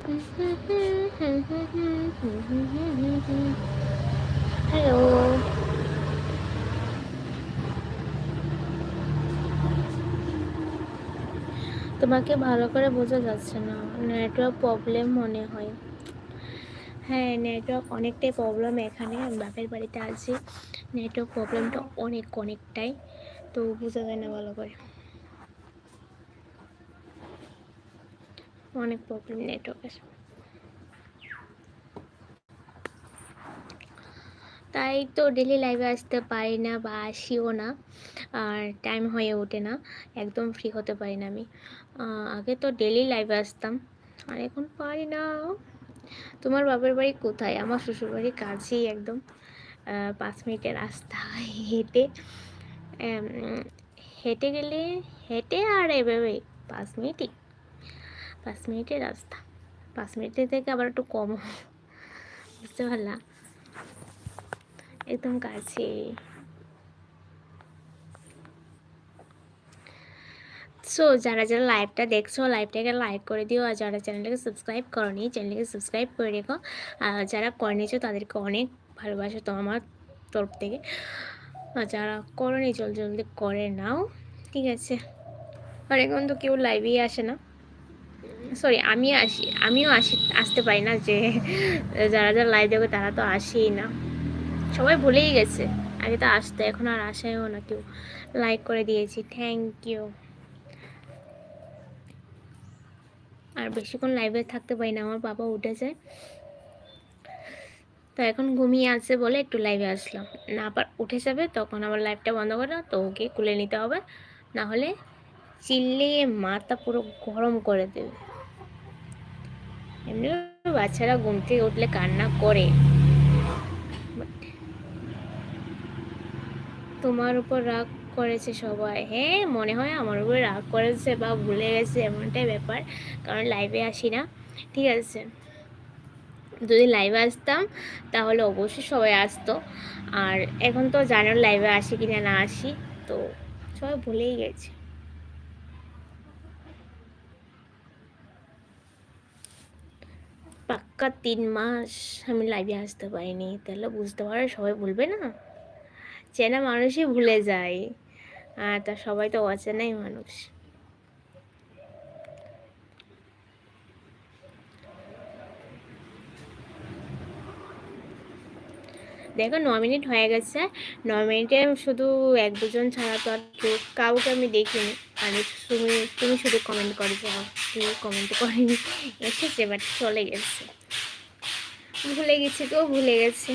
Hello, তোমাকে ভালো করে বোঝা যাচ্ছে না, নেটওয়ার্ক প্রবলেম মনে হয়। হ্যাঁ, নেটওয়ার্ক অনেকটাই প্রবলেম এখানে, আমি বাপের বাড়িতে আছি। নেটওয়ার্ক প্রবলেমটা অনেকটাই, তো বোঝা যায় না ভালো করে, অনেক প্রবলেম নেটওয়ার্কের। তাই তো ডেলি লাইভে আসতে পারি না বা আসিও না, আর টাইম হয়ে ওঠে না, একদম ফ্রি হতে পারি না আমি। আগে তো ডেলি লাইভে আসতাম, আর এখন পারি না। তোমার বাপের বাড়ি কোথায়? আমার শ্বশুর বাড়ির কাছেই একদম, 5 মিনিটের রাস্তা। হেঁটে হেঁটে গেলে, হেঁটে আর এভাবে 5 মিনিটই, 5 মিনিটের রাস্তা। 5 মিনিটের থেকে আবার একটু কম, বুঝতে পারলা, একদম কাছে। সো যারা যারা লাইভটা দেখছো, লাইভটাকে লাইক করে দিও, আর যারা চ্যানেলটাকে সাবস্ক্রাইব করনি, চ্যানেলটাকে সাবস্ক্রাইব করে রেখো। আর যারা করে নিয়েছো তাদেরকে অনেক ভালোবাসা তো আমার তরফ থেকে, আর যারা করনি জলদি করে নাও, ঠিক আছে। আর এখন তো কেউ লাইভেই আসে না, সরি আমিও আসতে পারি না, যে যারা যারা লাইভ দেখবে তারা তো আসেই না, সবাই ভুলেই গেছে। আগে তো আসতে, এখন আর আসায়ও না কেউ। লাইক করে দিয়েছি, থ্যাংক ইউ। আর বেশিক্ষণ লাইভে থাকতে পারি না, আমার বাবা উঠে যায়, তো এখন ঘুমিয়ে আছে বলে একটু লাইভে আসলাম। না আবার উঠে যাবে তখন আবার লাইভটা বন্ধ করে, তো ওকে কুলে নিতে হবে, না হলে চিল্লিয়ে মাথা পুরো গরম করে দেবে। এমনি বাচ্চারা ঘুম থেকে উঠলে কান্না করে, তোমার উপর রাগ করেছে সবাই? হ্যাঁ, মনে হয় আমার উপর রাগ করেছে বা ভুলে গেছে, এমনটাই ব্যাপার, কারণ লাইভে আসি না, ঠিক আছে। যদি লাইভে আসতাম তাহলে অবশ্যই সবাই আসতো, আর এখন তো জানো লাইভে আসি কিনা না আসি, তো সবাই ভুলেই গেছে। পাক্কা 3 মাস আমি লাইভে আসতে পারিনি, তাহলে বুঝতে পারো সবাই ভুলবে না, চেনা মানুষই ভুলে যায়, আর তা সবাই তো অচেনাই মানুষ। দেখো 9 মিনিট হয়ে গেছে, 9 মিনিটে শুধু 1-2 জন ছাড়া তো আর কাউকে আমি দেখিনি। আমি তুমি শুধু কমেন্ট করে যাও, কেউ কমেন্ট করেনি, এসেছে বাট চলে গেছে, ভুলে গেছি, কেউ ভুলে গেছে।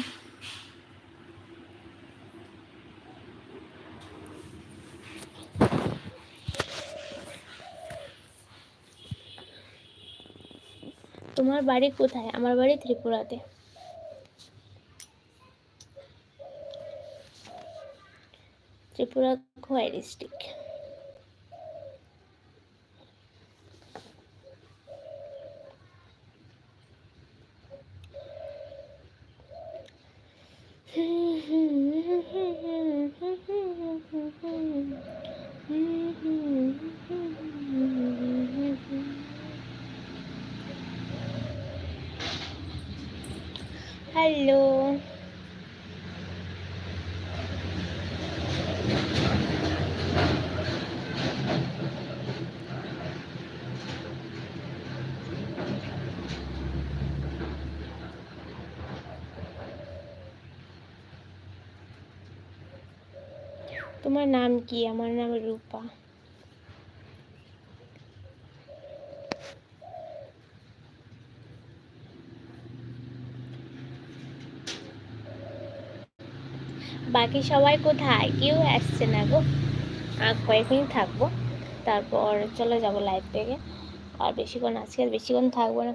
তোমার বাড়ি কোথায়? আমার বাড়ি ত্রিপুরাতে, ত্রিপুরা খোয়াই ডিস্ট্রিক্ট। হ্যালো, তোমার নাম কি? আমার নাম রূপা। বাকি সবাই কোথায়? কেউ আসছে না গো, আর কয়েকদিন থাকবো, তারপর চলে যাব লাইভ থেকে। আর বেশিক্ষণ, আজকে আর বেশিক্ষণ থাকবো না।